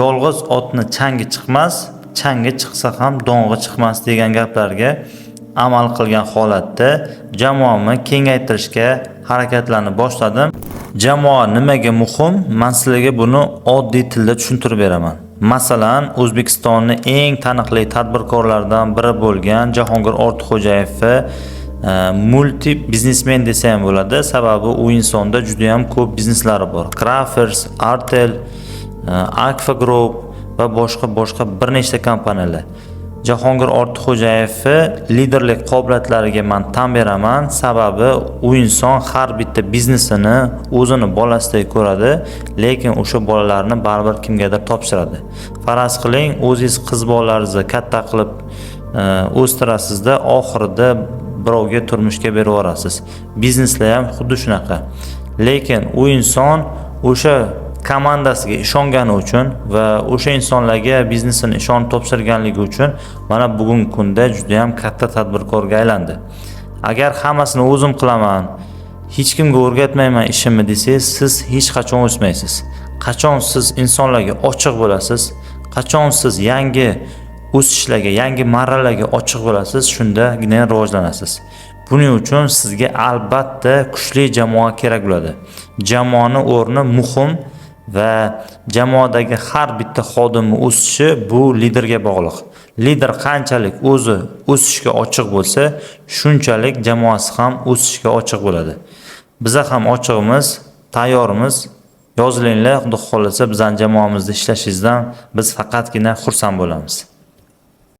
yolg'iz otni changi chiqmas, changi chiqsa ham do'ng'i chiqmas degan gaplarga amal qilgan holatda jamoamni kengaytirishga harakatlarni boshladim. Jamoa nimaga muhim? Men sizlarga buni oddiy tilda tushuntirib beraman. Masalan, O'zbekistonning eng taniqli tadbirkorlaridan biri bo'lgan Jahongir Ortiqxo'jayevni multi biznesmen desa ham bo'ladi, sababi u insonda juda ham ko'p bizneslari bor. Crafers, Artel, Akfa Group va boshqa bir nechta kompaniyalar. Jahongir Ortiqxo'jayevni liderlik qobiliyatlariga men tan beraman, sababi u inson har bitta biznesini o'zini bolasidek ko'radi, lekin o'sha bolalarni baribir kimgadir topshiradi. Faraz qiling, o'zingiz qiz bolalaringizni katta qilib o'stirasizda, oxirida birovga turmushga berib yuborasiz. Bizneslar ham xuddi shunaqa. Lekin u inson o'sha komandasiga ishongani uchun va o'sha insonlarga biznesini ishonib topshirganligi uchun mana bugungi kunda juda ham katta tadbirkorga aylandi. Agar hammasini o'zim qilaman, hech kimga o'rgatmayman ishimni desangiz, siz hech qachon o'smaysiz. Qachon siz insonlarga ochiq bo'lasiz, qachon siz yangi o'sishlarga, yangi marralarga ochiq bo'lasiz, shundagina rivojlanasiz. Buning uchun sizga albatta kuchli jamoa kerak bo'ladi. Jamoani o'rni muhim va jamoadagi har bitta xodimning o'sishi bu liderga bog'liq. Lider qanchalik o'zi o'sishga ochiq bo'lsa, shunchalik jamoasi ham o'sishga ochiq bo'ladi. Biz ham ochiqmiz, tayyormiz. Yozilinglar, xudo xolasa bizning jamoamizda ishlashingizdan biz faqatgina xursand bo'lamiz.